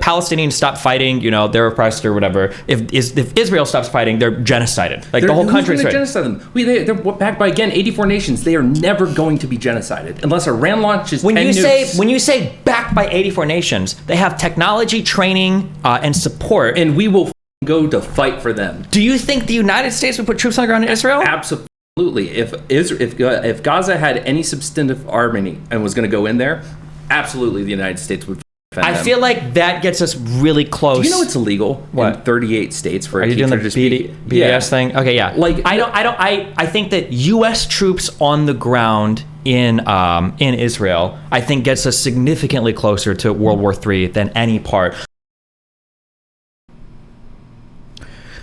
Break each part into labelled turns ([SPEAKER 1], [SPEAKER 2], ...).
[SPEAKER 1] Palestinians stop fighting, they're oppressed or whatever. If Israel stops fighting, they're genocided. Like the whole country is
[SPEAKER 2] genocide them. They're backed by, again, 84 nations. They are never going to be genocided unless Iran launches 10 nukes.
[SPEAKER 1] When you say backed by 84 nations, they have technology, training, and support.
[SPEAKER 2] And we will go to fight for them.
[SPEAKER 1] Do you think the United States would put troops on the ground in Israel?
[SPEAKER 2] Absolutely. If Gaza had any substantive army and was going to go in there, absolutely the United States would.
[SPEAKER 1] I feel like that gets us really close.
[SPEAKER 2] Do you know it's illegal in 38 states for a teacher to just
[SPEAKER 1] BDS thing? Okay, yeah. I think that U.S. troops on the ground in Israel, I think gets us significantly closer to World War III than any part.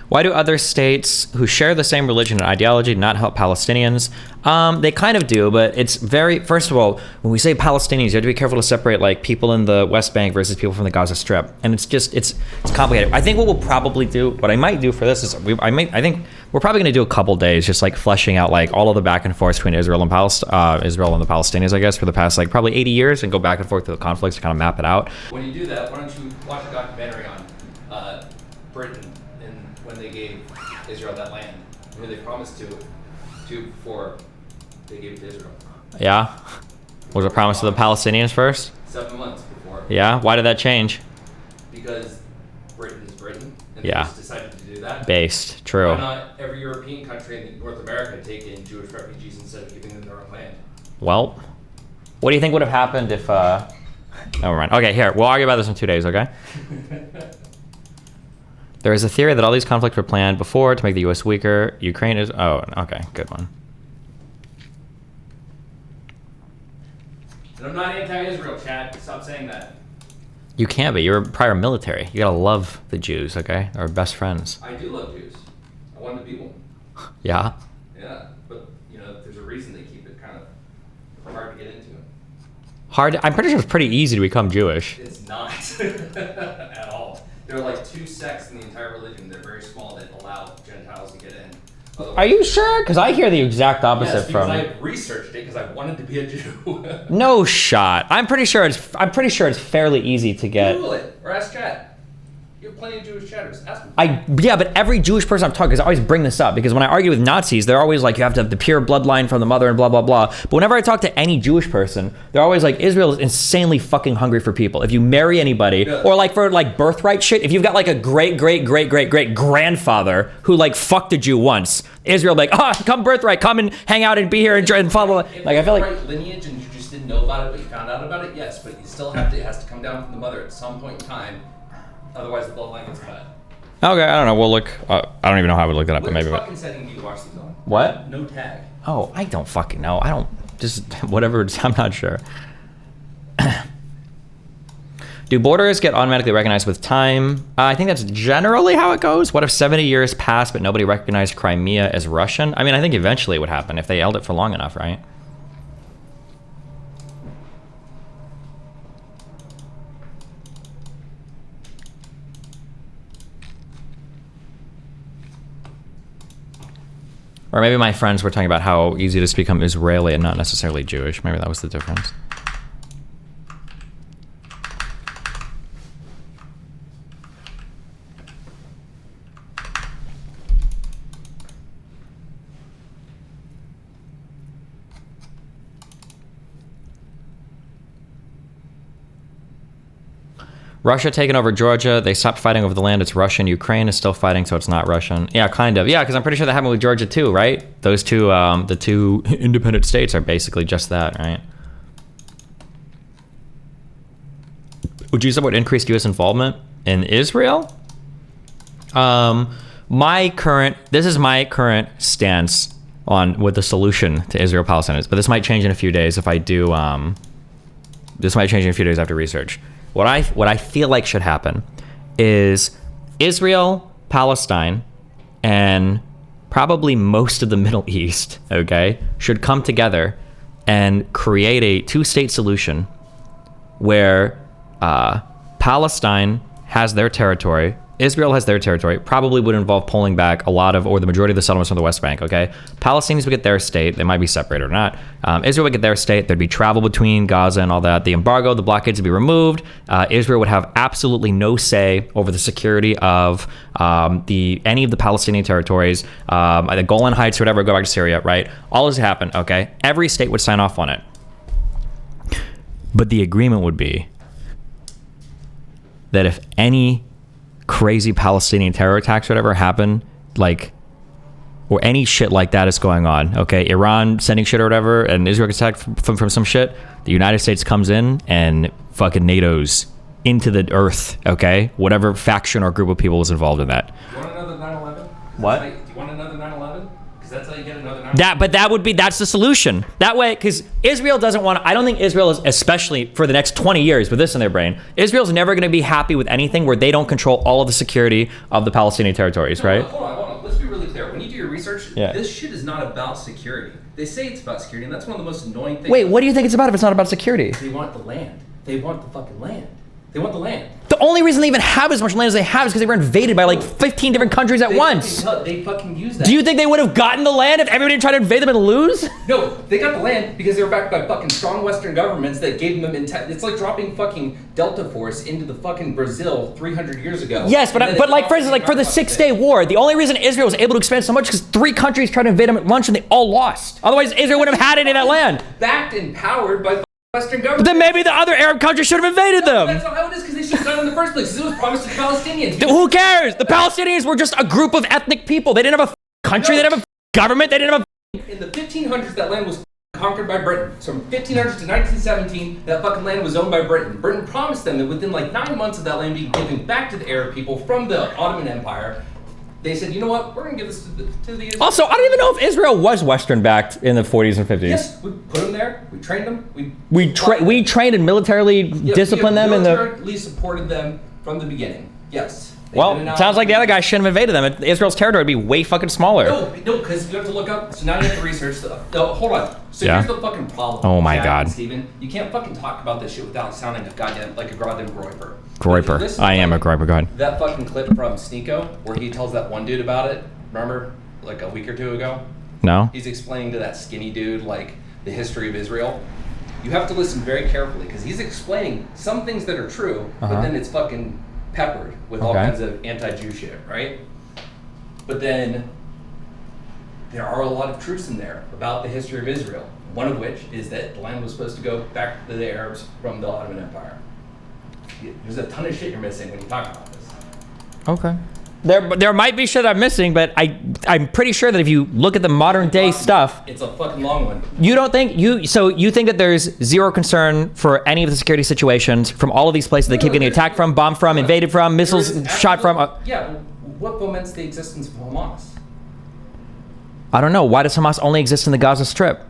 [SPEAKER 1] Why do other states who share the same religion and ideology not help Palestinians? They kind of do, but it's first of all, when we say Palestinians, you have to be careful to separate like people in the West Bank versus people from the Gaza Strip. And it's complicated. I think what I might do for this is, I think we're probably going to do a couple days just like fleshing out like all of the back and forth between Israel and the Palestinians, I guess, for the past like probably 80 years and go back and forth to the conflicts to kind of map it out.
[SPEAKER 2] When you do that, why don't you watch a documentary on Britain when they gave Israel that land, who they promised to before they gave it to Israel.
[SPEAKER 1] Yeah? Was it promised to the Palestinians first?
[SPEAKER 2] 7 months before.
[SPEAKER 1] Yeah? Why did that change?
[SPEAKER 2] Because Britain is Britain, and they just decided to do that.
[SPEAKER 1] Based. True.
[SPEAKER 2] Why not every European country in North America take in Jewish refugees instead of giving them their own land?
[SPEAKER 1] Well, what do you think would have happened if... Never mind. Okay, here. We'll argue about this in 2 days, okay? There is a theory that all these conflicts were planned before to make the U.S. weaker. Ukraine is... Oh, okay. Good one.
[SPEAKER 2] And I'm not anti-Israel, Chad. Stop saying that.
[SPEAKER 1] You can't be. You're prior military. You gotta love the Jews, okay? They're our best friends.
[SPEAKER 2] I do love Jews. I want to be one.
[SPEAKER 1] Yeah?
[SPEAKER 2] Yeah. But, there's a reason they keep it kind of hard to get into.
[SPEAKER 1] I'm pretty sure it's pretty easy to become Jewish.
[SPEAKER 2] It's not. At all. There are like 2 sects in the entire religion. They're very small that allow Gentiles to get in. Otherwise,
[SPEAKER 1] are you sure? Because I hear the exact opposite from.
[SPEAKER 2] I researched it because I wanted to be a Jew.
[SPEAKER 1] No shot. I'm pretty sure it's fairly easy to get.
[SPEAKER 2] Google it or ask Chad. You have plenty of Jewish chatters. Ask them.
[SPEAKER 1] Yeah, but every Jewish person I'm talking, because I always bring this up, because when I argue with Nazis, they're always like, you have to have the pure bloodline from the mother and blah, blah, blah. But whenever I talk to any Jewish person, they're always like, Israel is insanely fucking hungry for people. If you marry anybody, or like for like birthright shit, if you've got like a great grandfather who like fucked a Jew once, Israel like, come birthright, come and hang out and be here and follow. Like I feel like
[SPEAKER 2] right lineage and you just didn't know about it, but you found out about it. Yes, but you still have to. It has to come down from the mother at some point in time. Otherwise, the bloodline gets cut.
[SPEAKER 1] Okay, I don't know. We'll look. I don't even know how I would look that up, but maybe.
[SPEAKER 2] What fucking setting do you watch these on?
[SPEAKER 1] What?
[SPEAKER 2] No tag.
[SPEAKER 1] Oh, I don't fucking know. I don't. Just whatever. I'm not sure. Do borders get automatically recognized with time? I think that's generally how it goes. What if 70 years passed but nobody recognized Crimea as Russian? I mean, I think eventually it would happen if they held it for long enough, right? Or maybe my friends were talking about how easy it is to become Israeli and not necessarily Jewish. Maybe that was the difference. Russia taking over Georgia. They stopped fighting over the land. It's Russian. Ukraine is still fighting, so it's not Russian. Yeah, kind of. Yeah, because I'm pretty sure that happened with Georgia too, right? Those two, the two independent states are basically just that, right? Would you support increased U.S. involvement in Israel? This is my current stance on what the solution to Israel-Palestine is, but this might change in a few days if I do. This might change in a few days after research. What I feel like should happen is Israel, Palestine, and probably most of the Middle East, okay, should come together and create a two-state solution where Palestine has their territory Israel has their territory. Probably would involve pulling back a lot of, or the majority of the settlements from the West Bank, okay? Palestinians would get their state. They might be separated or not. Israel would get their state. There'd be travel between Gaza and all that. The embargo, the blockades would be removed. Israel would have absolutely no say over the security of any of the Palestinian territories, the Golan Heights, or whatever, go back to Syria, right? All this would happen, okay? Every state would sign off on it. But the agreement would be that if any crazy Palestinian terror attacks or whatever happen, like, or any shit like that is going on, okay, Iran sending shit or whatever, and Israel gets attacked from some shit, the United States comes in and fucking NATO's into the earth, okay, whatever faction or group of people is involved in that.
[SPEAKER 2] You want another 9/11?
[SPEAKER 1] What?
[SPEAKER 2] Do you want another 9/11? Because that's how you get another 9/11.
[SPEAKER 1] That's the solution. That way, because Israel doesn't want, I don't think Israel is, especially for the next 20 years with this in their brain, Israel's never going to be happy with anything where they don't control all of the security of the Palestinian territories, right?
[SPEAKER 2] Hold on. Let's be really clear. When you do your research,
[SPEAKER 1] Yeah.
[SPEAKER 2] this shit is not about security. They say it's about security, and that's one of the most annoying things.
[SPEAKER 1] Wait, what do you think it's about if it's not about security?
[SPEAKER 2] They want the land. They want the fucking land. They want the land.
[SPEAKER 1] The only reason they even have as much land as they have is because they were invaded by like 15 different countries at once.
[SPEAKER 2] They fucking use that.
[SPEAKER 1] Do you think they would have gotten the land if everybody tried to invade them and lose?
[SPEAKER 2] No, they got the land because they were backed by fucking strong Western governments that gave them it's like dropping fucking Delta Force into the fucking Brazil 300 years ago.
[SPEAKER 1] Yes, but like for instance, like for the 6-Day War, the only reason Israel was able to expand so much is because 3 countries tried to invade them at once and they all lost. Otherwise, Israel wouldn't have had any of that land.
[SPEAKER 2] Backed and powered by Western government.
[SPEAKER 1] Then maybe the other Arab countries should have invaded them.
[SPEAKER 2] That's not how it is, because they should have done it in the first place. Because it was promised to the Palestinians.
[SPEAKER 1] Who cares? The Palestinians were just a group of ethnic people. They didn't have a country. They didn't have a government. They didn't have a...
[SPEAKER 2] In the 1500s, that land was conquered by Britain. So from 1500s to 1917, that fucking land was owned by Britain. Britain promised them that within like 9 months of that land being given back to the Arab people from the Ottoman Empire, they said, you know what, we're going to give this to the Israel.
[SPEAKER 1] Also, I don't even know if Israel was Western-backed in the 40s and 50s.
[SPEAKER 2] Yes, we put them there, we trained them,
[SPEAKER 1] we trained and militarily disciplined them.
[SPEAKER 2] Militarily supported them from the beginning, yes.
[SPEAKER 1] Well, it sounds like the other guy shouldn't have invaded them. Israel's territory would be way fucking smaller.
[SPEAKER 2] No, because you have to look up. So now you have to research stuff. No, hold on. So
[SPEAKER 1] Yeah.
[SPEAKER 2] here's the fucking problem.
[SPEAKER 1] Oh my
[SPEAKER 2] Jack
[SPEAKER 1] God.
[SPEAKER 2] and Steven, you can't fucking talk about this shit without sounding like a goddamn groiper.
[SPEAKER 1] Groiper. I am a groiper. Go ahead.
[SPEAKER 2] That fucking clip from Sneeko where he tells that one dude about it. Remember, like a week or two ago?
[SPEAKER 1] No?
[SPEAKER 2] He's explaining to that skinny dude like the history of Israel. You have to listen very carefully because he's explaining some things that are true, but then it's fucking peppered with all kinds of anti-Jew shit, right? But then there are a lot of truths in there about the history of Israel. One of which is that the land was supposed to go back to the Arabs from the Ottoman Empire. There's a ton of shit you're missing when you talk about this.
[SPEAKER 1] Okay. There might be shit I'm missing, but I'm pretty sure that if you look at the modern day stuff,
[SPEAKER 2] it's a fucking long one.
[SPEAKER 1] You don't think you think that there's zero concern for any of the security situations from all of these places they keep getting attacked from, bombed from, invaded from, missiles shot from?
[SPEAKER 2] Yeah, what foments the existence of Hamas?
[SPEAKER 1] I don't know. Why does Hamas only exist in the Gaza Strip?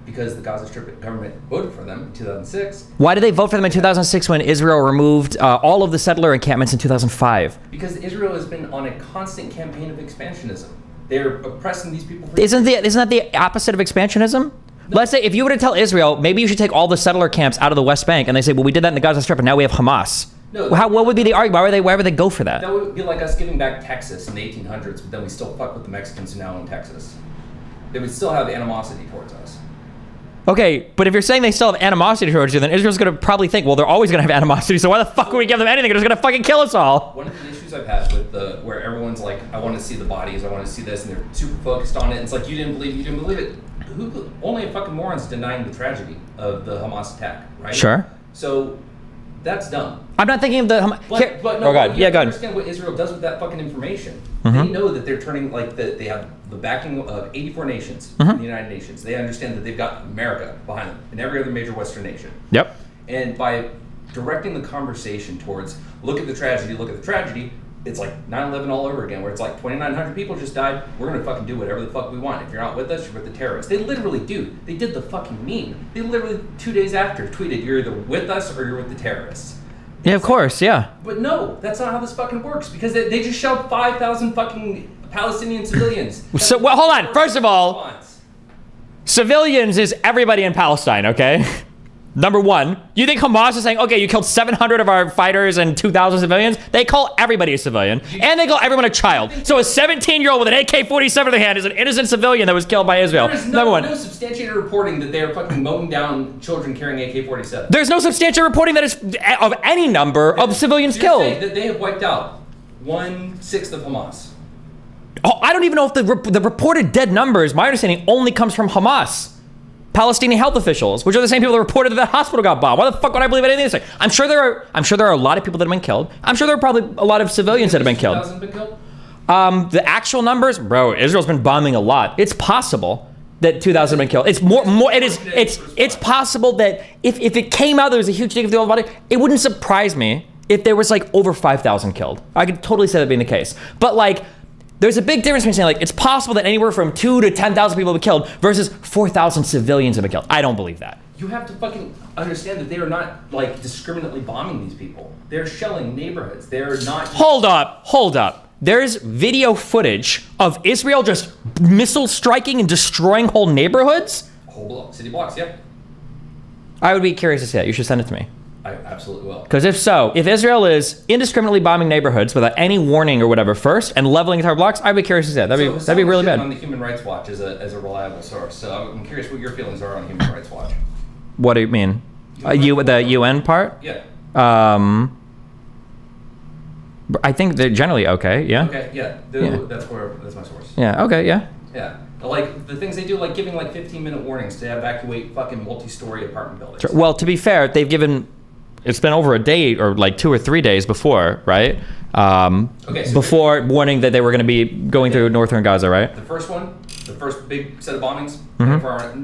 [SPEAKER 2] Because the Gaza Strip government voted for them in 2006.
[SPEAKER 1] Why did they vote for them in 2006 when Israel removed all of the settler encampments in 2005?
[SPEAKER 2] Because Israel has been on a constant campaign of expansionism. They're oppressing these people.
[SPEAKER 1] Isn't that the opposite of expansionism? No. Let's say if you were to tell Israel, maybe you should take all the settler camps out of the West Bank, and they say, well, we did that in the Gaza Strip, and now we have Hamas.
[SPEAKER 2] No,
[SPEAKER 1] what would be the argument? Why would they go for that?
[SPEAKER 2] That would be like us giving back Texas in the 1800s, but then we still fuck with the Mexicans who now own Texas. They would still have animosity towards us.
[SPEAKER 1] Okay, but if you're saying they still have animosity towards you, then Israel's going to probably think, well, they're always going to have animosity, so why the fuck would we give them anything? They're just going to fucking kill us all.
[SPEAKER 2] One of the issues I've had with where everyone's like, I want to see the bodies, I want to see this, and they're super focused on it. And it's like, you didn't believe it. Only a fucking moron's denying the tragedy of the Hamas attack, right?
[SPEAKER 1] Sure.
[SPEAKER 2] So that's dumb.
[SPEAKER 1] I'm not thinking of the Hamas.
[SPEAKER 2] But no,
[SPEAKER 1] oh, God.
[SPEAKER 2] You
[SPEAKER 1] Yeah, go ahead.
[SPEAKER 2] Understand what Israel does with that fucking information.
[SPEAKER 1] Mm-hmm.
[SPEAKER 2] They know that they're turning, like, they have the backing of 84 nations in the United Nations. They understand that they've got America behind them and every other major Western nation.
[SPEAKER 1] Yep.
[SPEAKER 2] And by directing the conversation towards, look at the tragedy, it's like 9/11 all over again, where it's like 2,900 people just died. We're going to fucking do whatever the fuck we want. If you're not with us, you're with the terrorists. They literally do. They did the fucking meme. They literally 2 days after tweeted, you're either with us or you're with the terrorists.
[SPEAKER 1] Yeah, of course, yeah.
[SPEAKER 2] But no, that's not how this fucking works, because they just shelled 5,000 fucking Palestinian civilians.
[SPEAKER 1] So, well, hold on. First of all, civilians is everybody in Palestine, okay? Number one, you think Hamas is saying, okay, you killed 700 of our fighters and 2,000 civilians? They call everybody a civilian, and they call everyone a child. So a 17-year-old with an AK-47 in their hand is an innocent civilian that was killed by Israel.
[SPEAKER 2] There is no substantiated reporting that they are fucking mowing down children carrying AK-47.
[SPEAKER 1] There's no substantial reporting that is of any number of civilians killed.
[SPEAKER 2] That they have wiped out 1/6 of Hamas.
[SPEAKER 1] Oh, I don't even know if the reported dead numbers, my understanding, only comes from Hamas. Palestinian health officials, which are the same people that reported that the hospital got bombed. Why the fuck would I believe anything they say? I'm sure there are a lot of people that have been killed. I'm sure there are probably a lot of civilians that have been killed. The actual numbers, bro, Israel's been bombing a lot. It's possible that 2,000 have been killed. It's more. It's possible that if it came out there was a huge dig of the old body, it wouldn't surprise me if there was like over 5,000 killed. I could totally say that being the case. But like, there's a big difference between saying like it's possible that anywhere from 2,000 to 10,000 people have been killed versus 4,000 civilians have been killed. I don't believe that.
[SPEAKER 2] You have to fucking understand that they are not like discriminately bombing these people. They're shelling neighborhoods. They're not.
[SPEAKER 1] Hold up. There's video footage of Israel just missile striking and destroying whole neighborhoods.
[SPEAKER 2] Whole city blocks, yeah.
[SPEAKER 1] I would be curious to see that. You should send it to me.
[SPEAKER 2] I absolutely will.
[SPEAKER 1] Because if Israel is indiscriminately bombing neighborhoods without any warning or whatever first and leveling entire blocks, I'd be curious to see that. That'd be really bad.
[SPEAKER 2] On the Human Rights Watch as a reliable source, so I'm curious what your feelings are on Human Rights Watch.
[SPEAKER 1] What do you mean? The UN part?
[SPEAKER 2] Yeah.
[SPEAKER 1] I think they're generally okay. Yeah.
[SPEAKER 2] Okay. Yeah. That's my source.
[SPEAKER 1] Yeah. Okay. Yeah.
[SPEAKER 2] Yeah. Like the things they do, like giving like 15-minute warnings to evacuate fucking multi-story apartment buildings.
[SPEAKER 1] Sure. Well, to be fair, they've given. It's been over a day or like 2 or 3 days before, right? Before warning that they were going to be going through northern Gaza, right?
[SPEAKER 2] The first big set of bombings,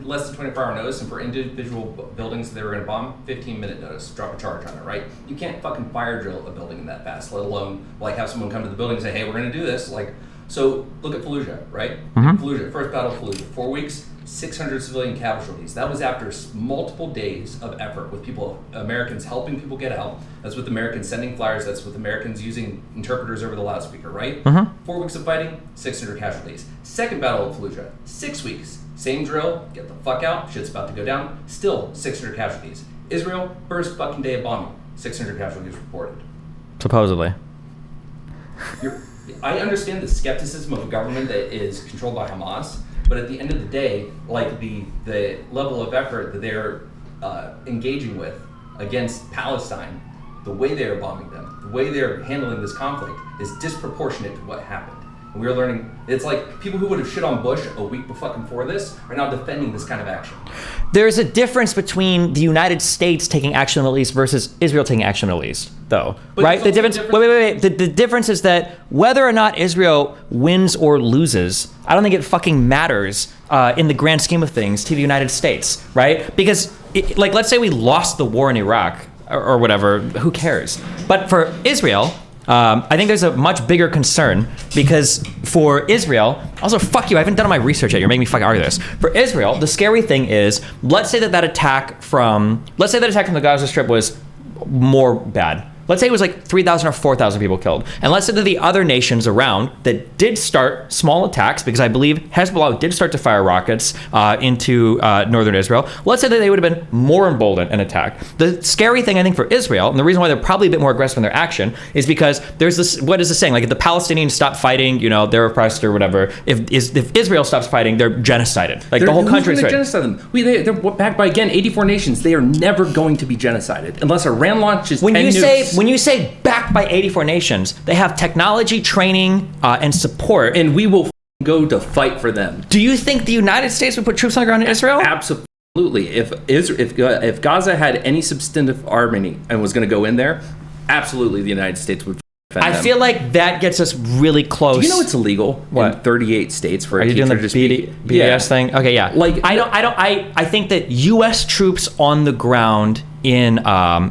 [SPEAKER 2] less than 24-hour notice, and for individual buildings that they were going to bomb, 15-minute notice, drop a charge on it, right? You can't fucking fire drill a building in that fast, let alone like have someone come to the building and say, hey, we're going to do this. Like, so look at Fallujah, right? Fallujah, first battle of Fallujah, 4 weeks, 600 civilian casualties. That was after multiple days of effort with Americans helping people get out. That's with Americans sending flyers. That's with Americans using interpreters over the loudspeaker, right? 4 weeks of fighting, 600 casualties. Second battle of Fallujah, 6 weeks. Same drill, get the fuck out, shit's about to go down. Still 600 casualties. Israel, first fucking day of bombing, 600 casualties reported.
[SPEAKER 1] Supposedly.
[SPEAKER 2] I understand the skepticism of a government that is controlled by Hamas, but at the end of the day, like the level of effort that they're engaging with against Palestine, the way they are bombing them, the way they're handling this conflict is disproportionate to what happened. And we're learning, it's like people who would have shit on Bush a week before this are now defending this kind of action.
[SPEAKER 1] There's a difference between the United States taking action in the Middle East versus Israel taking action in the Middle East, though. But right? The difference. Wait. The difference is that whether or not Israel wins or loses, I don't think it fucking matters in the grand scheme of things to the United States, right? Because, let's say we lost the war in Iraq or whatever, who cares? But for Israel, I think there's a much bigger concern because for Israel, also fuck you, I haven't done my research yet. You're making me fucking argue this. For Israel, the scary thing is, let's say that attack from the Gaza Strip was more bad. Let's say it was like 3,000 or 4,000 people killed. And let's say that the other nations around that did start small attacks, because I believe Hezbollah did start to fire rockets into northern Israel. Let's say that they would have been more emboldened and attacked. The scary thing, I think, for Israel, and the reason why they're probably a bit more aggressive in their action, is because there's this, what is this saying? Like, if the Palestinians stop fighting, they're oppressed or whatever. If Israel stops fighting, they're genocided. Like, the whole country is
[SPEAKER 2] genocide them. They're backed by, again, 84 nations. They are never going to be genocided unless Iran launches 10 nukes.
[SPEAKER 1] When you say backed by 84 nations, they have technology, training, and support.
[SPEAKER 2] And we will go to fight for them.
[SPEAKER 1] Do you think the United States would put troops on the ground in Israel?
[SPEAKER 2] Absolutely. If Gaza had any substantive army and was going to go in there, absolutely the United States would defend them.
[SPEAKER 1] I feel like that gets us really close.
[SPEAKER 2] Do you know it's illegal in 38 states for a teacher to speak?
[SPEAKER 1] BDS thing? Okay, yeah. I think that U.S. troops on the ground in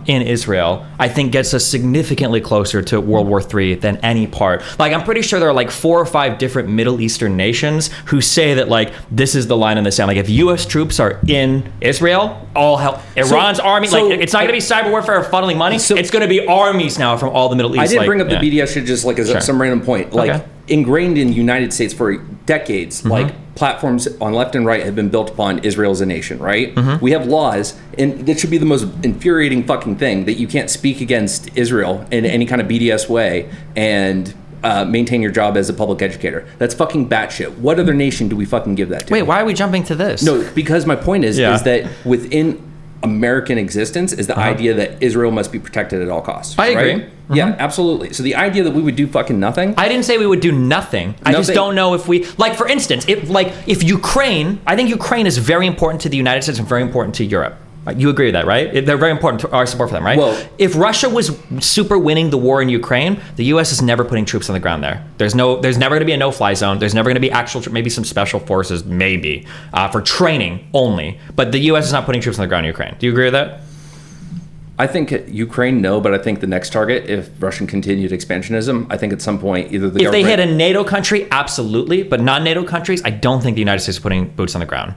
[SPEAKER 1] Israel, I think gets us significantly closer to World War III than any part. Like, I'm pretty sure there are like 4 or 5 different Middle Eastern nations who say that, like, this is the line in the sand. Like, if U.S. troops are in Israel, all help. Iran's army, it's not going to be cyber warfare or funneling money. It's going to be armies now from all the Middle East.
[SPEAKER 2] I did bring up the BDS shit just like as some random point. Like, ingrained in the United States for decades, like, platforms on left and right have been built upon Israel as a nation, right?
[SPEAKER 1] Mm-hmm.
[SPEAKER 2] We have laws, and it should be the most infuriating fucking thing that you can't speak against Israel in any kind of BDS way and maintain your job as a public educator. That's fucking batshit. What other nation do we fucking give that to?
[SPEAKER 1] Wait, why are we jumping to this?
[SPEAKER 2] No, because my point is that within American existence is the idea that Israel must be protected at all costs.
[SPEAKER 1] I agree.
[SPEAKER 2] Right? Yeah, absolutely. So the idea that we would do fucking nothing.
[SPEAKER 1] I didn't say we would do nothing. I just don't know if we, like, for instance, if Ukraine, I think Ukraine is very important to the United States and very important to Europe. You agree with that, right? They're very important to our support for them, right?
[SPEAKER 2] Well,
[SPEAKER 1] if Russia was super winning the war in Ukraine, the U.S. is never putting troops on the ground there. There's never going to be a no-fly zone. There's never going to be actual, maybe some special forces, maybe, for training only. But the U.S. is not putting troops on the ground in Ukraine. Do you agree with that?
[SPEAKER 2] I think Ukraine, no, but I think the next target, if Russian continued expansionism, I think at some point either the
[SPEAKER 1] if they hit a NATO country, absolutely. But non-NATO countries, I don't think the United States is putting boots on the ground.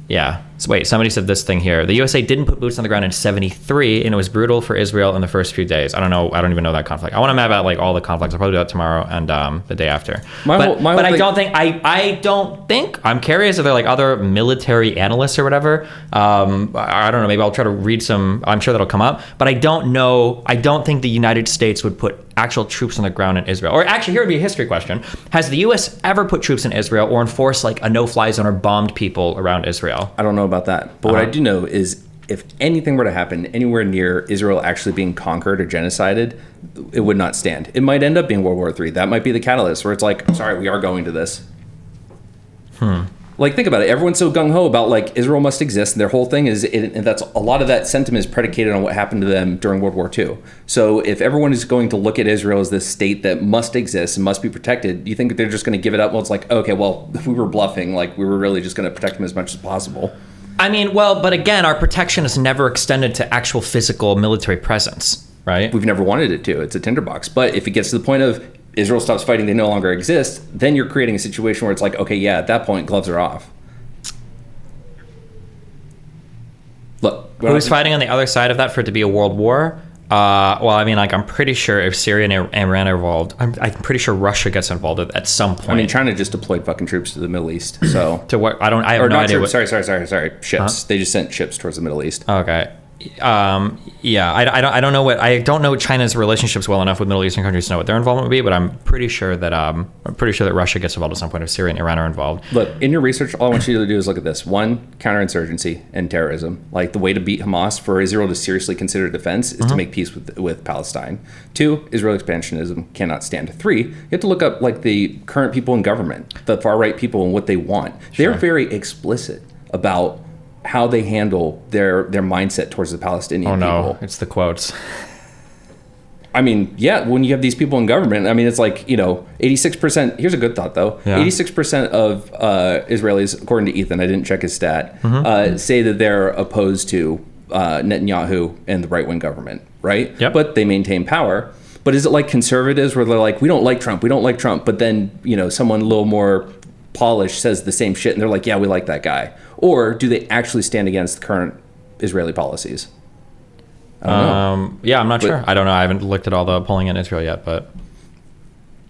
[SPEAKER 1] Yeah. So wait, somebody said this thing here. The USA didn't put boots on the ground in 1973, and it was brutal for Israel in the first few days. I don't know. I don't even know that conflict. I want to map out like all the conflicts. I'll probably do that tomorrow and the day after. But I don't think. I'm curious if there are like other military analysts or whatever. I don't know. Maybe I'll try to read some. I'm sure that'll come up. But I don't know. I don't think the United States would put actual troops on the ground in Israel. Or actually, here would be a history question. Has the U.S. ever put troops in Israel or enforced like a no-fly zone or bombed people around Israel?
[SPEAKER 2] I don't know about that. But what I do know is if anything were to happen anywhere near Israel actually being conquered or genocided, it would not stand. It might end up being World War III. That might be the catalyst where it's like, sorry, we are going to this. Like, think about it. Everyone's so gung-ho about, like, Israel must exist, and their whole thing is, and that's a lot of that sentiment is predicated on what happened to them during World War II. So if everyone is going to look at Israel as this state that must exist and must be protected, do you think that they're just going to give it up? Well, it's like, okay, well, we were bluffing. Like, we were really just going to protect them as much as possible.
[SPEAKER 1] I mean, well, but again, our protection has never extended to actual physical military presence, right?
[SPEAKER 2] We've never wanted it to. It's a tinderbox. But if it gets to the point of Israel stops fighting, they no longer exist, then you're creating a situation where it's like, okay, yeah, at that point, gloves are off. Look,
[SPEAKER 1] who's fighting on the other side of that for it to be a world war? Well, I mean, like, I'm pretty sure if Syria and Iran are involved, I'm pretty sure Russia gets involved at some point.
[SPEAKER 2] I mean, China just deployed fucking troops to the Middle East, so
[SPEAKER 1] to what? I have no idea.
[SPEAKER 2] Sorry. Ships. Huh? They just sent ships towards the Middle East.
[SPEAKER 1] Okay. Yeah, I don't know I don't know China's relationships well enough with Middle Eastern countries to know what their involvement would be, but I'm pretty sure that Russia gets involved at some point if Syria and Iran are involved.
[SPEAKER 2] Look, in your research, all I want you to do is look at this. 1, counterinsurgency and terrorism. Like, the way to beat Hamas for Israel to seriously consider defense is to make peace with Palestine. 2, Israel expansionism cannot stand. 3, you have to look up like the current people in government, the far right people and what they want. Sure. They're very explicit about how they handle their mindset towards the Palestinian people.
[SPEAKER 1] Oh no, it's the quotes.
[SPEAKER 2] I mean, yeah, when you have these people in government, I mean, it's like, 86%, here's a good thought though, 86% of Israelis, according to Ethan, I didn't check his stat, say that they're opposed to Netanyahu and the right-wing government, right?
[SPEAKER 1] Yep.
[SPEAKER 2] But they maintain power. But is it like conservatives where they're like, we don't like Trump, but then, someone a little more polished says the same shit and they're like, yeah, we like that guy? Or do they actually stand against the current Israeli policies? I don't know.
[SPEAKER 1] Yeah, I'm not sure. I don't know. I haven't looked at all the polling in Israel yet, but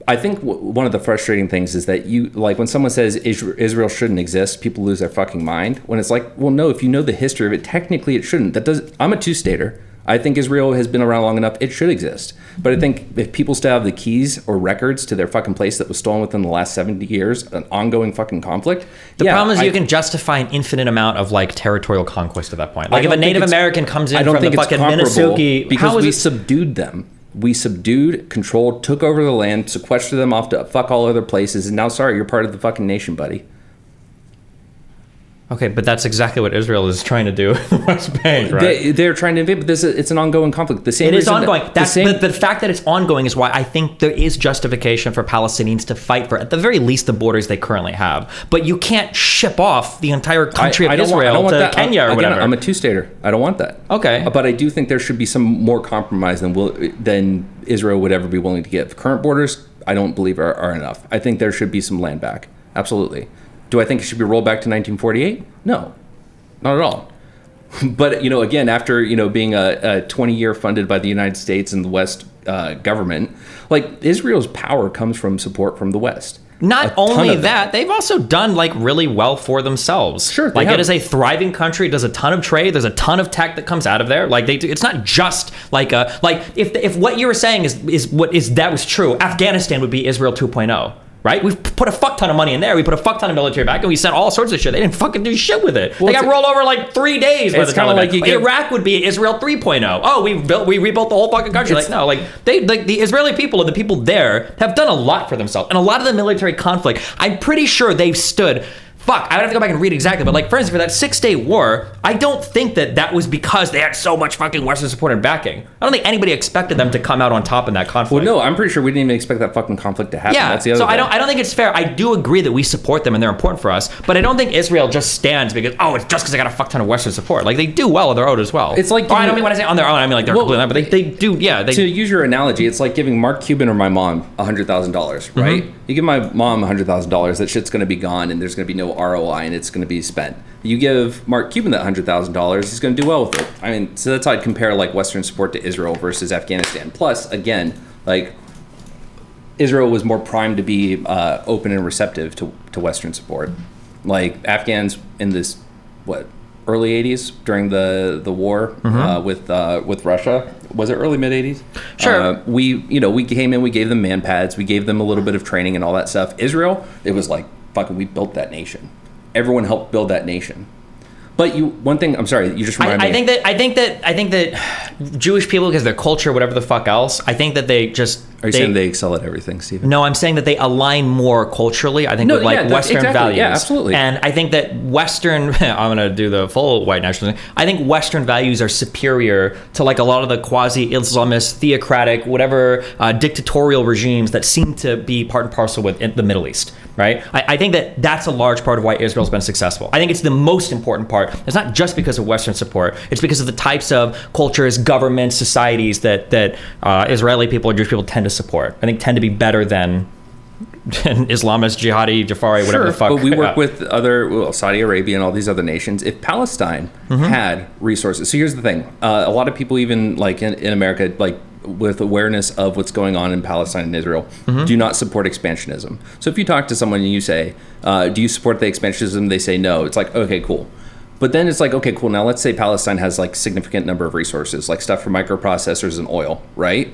[SPEAKER 2] I think one of the frustrating things is that when someone says Israel shouldn't exist, people lose their fucking mind. When it's like, well, no, if you know the history of it, technically it shouldn't. I'm a two-stater. I think Israel has been around long enough. It should exist. But I think if people still have the keys or records to their fucking place that was stolen within the last 70 years, an ongoing fucking conflict.
[SPEAKER 1] The problem is you can justify an infinite amount of like territorial conquest at that point. Like if a Native American comes in from the fucking Minnesiqui,
[SPEAKER 2] because we subdued them. We subdued, controlled, took over the land, sequestered them off to fuck all other places, and now, sorry, you're part of the fucking nation, buddy.
[SPEAKER 1] Okay, but that's exactly what Israel is trying to do in the West Bank, right?
[SPEAKER 2] They're trying to invade, but it's an ongoing conflict.
[SPEAKER 1] It is ongoing. The fact that it's ongoing is why I think there is justification for Palestinians to fight for, at the very least, the borders they currently have. But you can't ship off the entire country of Israel to Kenya or whatever.
[SPEAKER 2] I'm a two-stater. I don't want that.
[SPEAKER 1] Okay.
[SPEAKER 2] But I do think there should be some more compromise than Israel would ever be willing to give. Current borders, I don't believe are enough. I think there should be some land back. Absolutely. Do I think it should be rolled back to 1948? No, not at all. But, again, after, being a 20-year funded by the United States and the West government, like, Israel's power comes from support from the West.
[SPEAKER 1] Not only that, they've also done like really well for themselves.
[SPEAKER 2] Sure,
[SPEAKER 1] like it is a thriving country. It does a ton of trade. There's a ton of tech that comes out of there. Like they do. It's not just like if what you were saying that was true, Afghanistan would be Israel 2.0. Right? We've put a fuck ton of money in there. We put a fuck ton of military back, and we sent all sorts of shit. They didn't fucking do shit with it. They got rolled over like 3 days by the Taliban. Like Iraq would be Israel 3.0. Oh, we rebuilt the whole fucking country. Like no, like the Israeli people and the people there have done a lot for themselves. And a lot of the military conflict, I'm pretty sure they've stood. Fuck, I would have to go back and read exactly, but like, for instance, for that 6-day war, I don't think that was because they had so much fucking Western support and backing. I don't think anybody expected them to come out on top in that conflict.
[SPEAKER 2] Well, no, I'm pretty sure we didn't even expect that fucking conflict to happen.
[SPEAKER 1] Yeah,
[SPEAKER 2] that's the other thing.
[SPEAKER 1] I don't think it's fair. I do agree that we support them and they're important for us, but I don't think Israel just stands because, it's just because they got a fuck ton of Western support. Like, they do well on their own as well.
[SPEAKER 2] It's like...
[SPEAKER 1] I don't mean when I say on their own, I mean like they're completely, but they do, yeah.
[SPEAKER 2] To use your analogy, it's like giving Mark Cuban or my mom $100,000, right? Mm-hmm. You give my mom $100,000, that shit's going to be gone and there's going to be no ROI and it's going to be spent. You give Mark Cuban that $100,000, he's going to do well with it. I mean, so that's how I'd compare like Western support to Israel versus Afghanistan. Plus, again, like Israel was more primed to be open and receptive to Western support. Like Afghans in this early 80s during the war with Russia. Was it early mid 80s?
[SPEAKER 1] Sure.
[SPEAKER 2] We came in, we gave them man pads, we gave them a little bit of training and all that stuff. Israel, it was like fucking we built that nation. Everyone helped build that nation. But one thing, I'm sorry, you just reminded me. I think that Jewish people, because their culture, whatever the fuck else, I think that they just... Are you saying they excel at everything, Stephen?
[SPEAKER 1] No, I'm saying that they align more culturally, I think, with Western values.
[SPEAKER 2] Yeah, absolutely.
[SPEAKER 1] And I think that Western, I'm going to do the full white nationalism, I think Western values are superior to like a lot of the quasi-Islamist, theocratic, whatever dictatorial regimes that seem to be part and parcel with the Middle East. Right? I think that that's a large part of why Israel's been successful. I think it's the most important part. It's not just because of Western support. It's because of the types of cultures, governments, societies that Israeli people or Jewish people tend to support. I think tend to be better than Islamist, jihadi, Jafari, whatever the fuck.
[SPEAKER 2] But we work with Saudi Arabia and all these other nations. If Palestine had resources, so here's the thing: a lot of people, even like in America, like with awareness of what's going on in Palestine and Israel, do not support expansionism. So if you talk to someone and you say, "Do you support the expansionism?" They say no. It's like, okay, cool. But then it's like, okay, cool. Now let's say Palestine has like significant number of resources, like stuff for microprocessors and oil, right?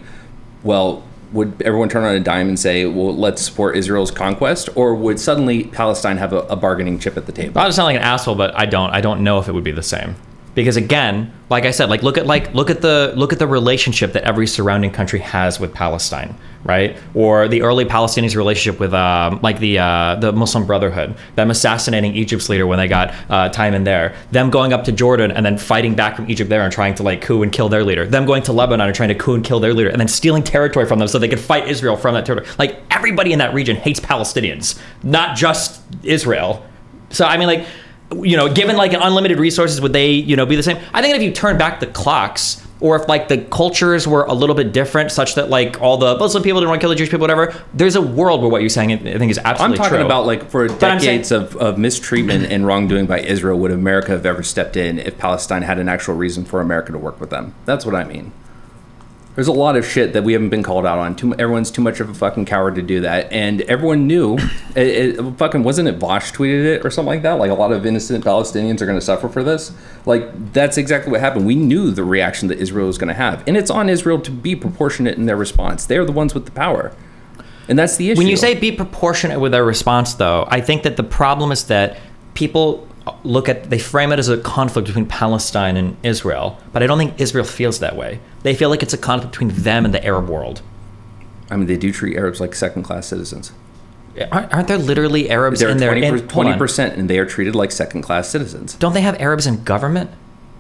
[SPEAKER 2] Well, would everyone turn on a dime and say, well, let's support Israel's conquest? Or would suddenly Palestine have a bargaining chip at the table?
[SPEAKER 1] I sound like an asshole, but I don't know if it would be the same. Because again, like I said, look at the relationship that every surrounding country has with Palestine, right? Or the early Palestinians' relationship with the Muslim Brotherhood, them assassinating Egypt's leader when they got time in there, them going up to Jordan and then fighting back from Egypt there and trying to like coup and kill their leader, them going to Lebanon and trying to coup and kill their leader, and then stealing territory from them so they could fight Israel from that territory. Like everybody in that region hates Palestinians, not just Israel. So I mean, like, given like unlimited resources, would they, be the same? I think if you turn back the clocks, or if like the cultures were a little bit different, such that like all the Muslim people didn't want to kill the Jewish people, whatever, there's a world where what you're saying, I think, is absolutely true.
[SPEAKER 2] I'm talking about like for decades of mistreatment and wrongdoing by Israel, would America have ever stepped in if Palestine had an actual reason for America to work with them? That's what I mean. There's a lot of shit that we haven't been called out on. Everyone's too much of a fucking coward to do that. And everyone knew, wasn't it Vosh tweeted it or something like that? Like, a lot of innocent Palestinians are going to suffer for this. Like, that's exactly what happened. We knew the reaction that Israel was going to have. And it's on Israel to be proportionate in their response. They're the ones with the power. And that's the issue.
[SPEAKER 1] When you say be proportionate with their response, though, I think that the problem is that people they frame it as a conflict between Palestine and Israel, but I don't think Israel feels that way. They feel like it's a conflict between them and the Arab world.
[SPEAKER 2] I mean, they do treat Arabs like second-class citizens.
[SPEAKER 1] Aren't there literally Arabs in there?
[SPEAKER 2] 20%, and they are treated like second-class citizens.
[SPEAKER 1] Don't they have Arabs in government?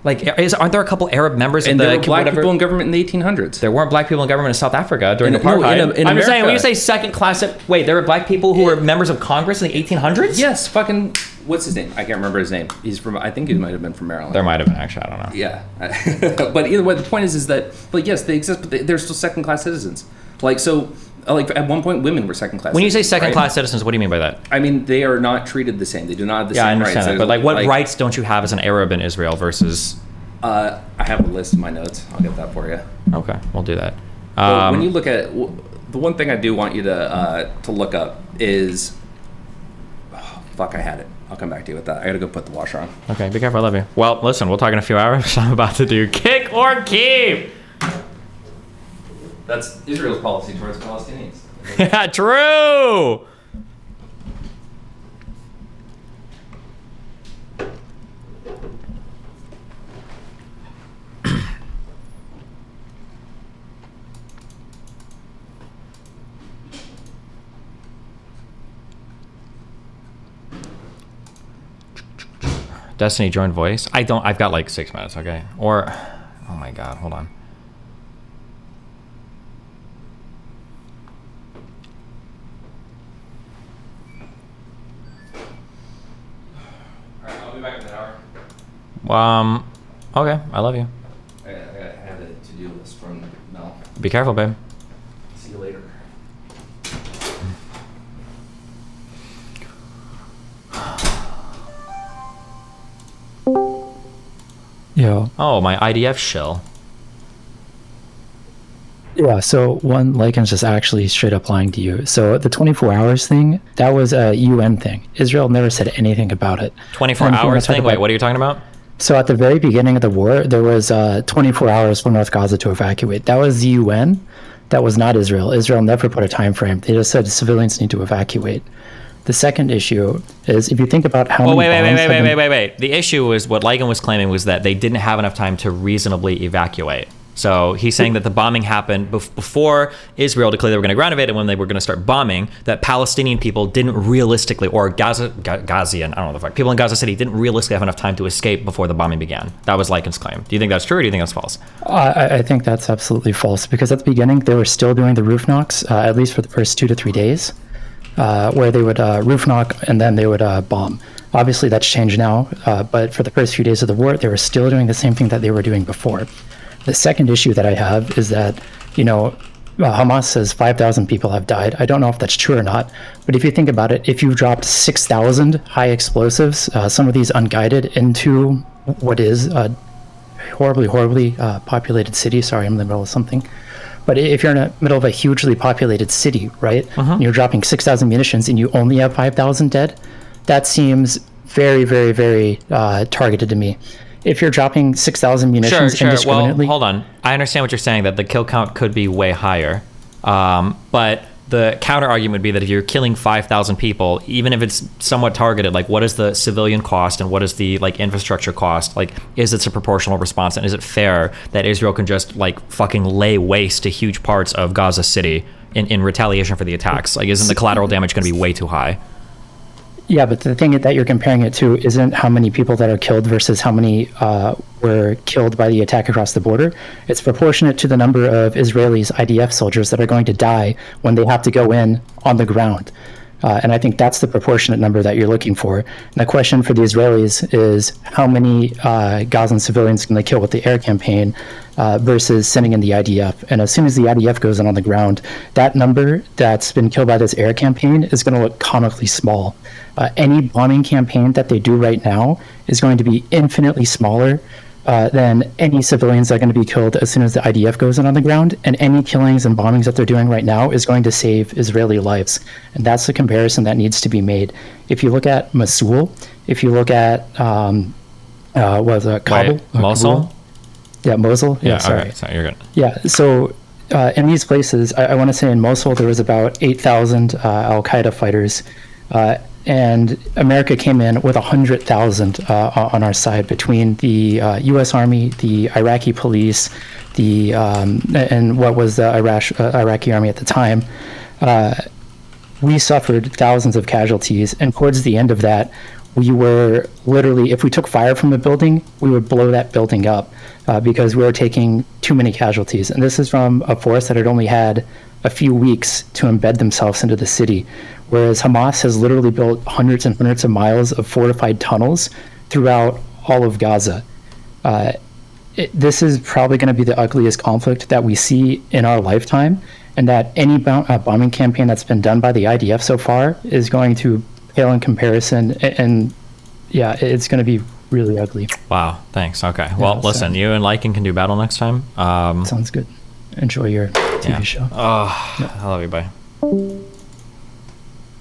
[SPEAKER 1] Like, aren't there a couple Arab members
[SPEAKER 2] and there were black people in government in the 1800s.
[SPEAKER 1] There weren't black people in government in South Africa during apartheid. I'm just saying, when you say second class, wait, there were black people who were members of Congress in the 1800s?
[SPEAKER 2] Yes, fucking, what's his name? I can't remember his name. He's from, I think he might have been from Maryland.
[SPEAKER 1] There might have been, actually, I don't know.
[SPEAKER 2] Yeah. But either way, the point is that, like, yes, they exist, but they're still second class citizens. Like, so, like, at one point, women were second class.
[SPEAKER 1] When you say second class citizens, what do you mean by that?
[SPEAKER 2] I mean, they are not treated the same. They do not have the same rights.
[SPEAKER 1] Yeah, I understand that. But like, what rights don't you have as an Arab in Israel versus
[SPEAKER 2] I have a list in my notes. I'll get that for you.
[SPEAKER 1] Okay, we'll do that.
[SPEAKER 2] Well, when you look at the one thing I do want you to look up is, I had it. I'll come back to you with that. I gotta go put the washer on.
[SPEAKER 1] Okay, be careful. I love you. Well, listen, we'll talk in a few hours. I'm about to do kick or keep.
[SPEAKER 2] That's Israel's policy towards Palestinians.
[SPEAKER 1] Yeah, true. Destiny join voice. I've got like 6 minutes, okay? Or, oh my God, hold on.
[SPEAKER 2] All right, I'll be back in an hour.
[SPEAKER 1] Okay, I love you.
[SPEAKER 2] I have a to-do list from Mel.
[SPEAKER 1] Be careful, babe.
[SPEAKER 2] See you later.
[SPEAKER 3] Yeah.
[SPEAKER 1] Oh, my IDF shell.
[SPEAKER 3] Yeah, so one, Lycan's just actually straight up lying to you. So the 24 hours thing, that was a UN thing. Israel never said anything about it.
[SPEAKER 1] 24 hours thing? Wait, what are you talking about?
[SPEAKER 3] So at the very beginning of the war, there was 24 hours for North Gaza to evacuate. That was the UN. That was not Israel. Israel never put a time frame. They just said civilians need to evacuate. The second issue is if you think about how many
[SPEAKER 1] wait. The issue was what Lycan was claiming was that they didn't have enough time to reasonably evacuate. So he's saying that the bombing happened before Israel declared they were going to ground invade, and when they were going to start bombing, that Palestinian people didn't realistically, or Gazian, I don't know the fuck, people in Gaza City didn't realistically have enough time to escape before the bombing began. That was Lycan's claim. Do you think that's true, or do you think that's false?
[SPEAKER 3] I think that's absolutely false, because at the beginning, they were still doing the roof knocks, at least for the first 2 to 3 days, where they would roof knock and then they would bomb. Obviously, that's changed now, but for the first few days of the war, they were still doing the same thing that they were doing before. The second issue that I have is that, Hamas says 5,000 people have died. I don't know if that's true or not, but if you think about it, if you've dropped 6,000 high explosives, some of these unguided, into what is a horribly populated city. Sorry, I'm in the middle of something. But if you're in the middle of a hugely populated city, right, and you're dropping 6,000 munitions and you only have 5,000 dead, that seems very, very, very targeted to me. If you're dropping 6,000 munitions indiscriminately...
[SPEAKER 1] Well, hold on. I understand what you're saying, that the kill count could be way higher. But the counter argument would be that if you're killing 5,000 people, even if it's somewhat targeted, like what is the civilian cost and what is the infrastructure cost? Like, is it a proportional response? And is it fair that Israel can just fucking lay waste to huge parts of Gaza City in retaliation for the attacks? Like, isn't the collateral damage going to be way too high?
[SPEAKER 3] Yeah, but the thing that you're comparing it to isn't how many people that are killed versus how many were killed by the attack across the border. It's proportionate to the number of Israelis, IDF soldiers, that are going to die when they have to go in on the ground. And I think that's the proportionate number that you're looking for. And the question for the Israelis is how many Gazan civilians can they kill with the air campaign versus sending in the IDF. And as soon as the IDF goes in on the ground, that number that's been killed by this air campaign is going to look comically small. Any bombing campaign that they do right now is going to be infinitely smaller than any civilians that are going to be killed as soon as the IDF goes in on the ground, and any killings and bombings that they're doing right now is going to save Israeli lives. And that's the comparison that needs to be made. If you look at Mosul, if you look at Kabul?
[SPEAKER 1] Mosul?
[SPEAKER 3] Yeah, Mosul.
[SPEAKER 1] Yeah,
[SPEAKER 3] sorry.
[SPEAKER 1] Okay, so you're good.
[SPEAKER 3] Yeah, so in these places, I want to say in Mosul, there was about 8,000 al-Qaeda fighters, and America came in with 100,000 on our side between the U.S. Army, the Iraqi police, and what was the Iraqi army at the time. We suffered thousands of casualties, and towards the end of that, we were literally, if we took fire from a building, we would blow that building up because we were taking too many casualties. And this is from a force that had only had a few weeks to embed themselves into the city, whereas Hamas has literally built hundreds and hundreds of miles of fortified tunnels throughout all of Gaza. This is probably going to be the ugliest conflict that we see in our lifetime, and that any bombing campaign that's been done by the IDF so far is going to pale in comparison. And yeah, it's going to be really ugly.
[SPEAKER 1] Wow. Thanks. Okay. Well, listen, you and Lycan can do battle next time.
[SPEAKER 3] Sounds good. Enjoy your TV show.
[SPEAKER 1] Oh, I love you. Bye.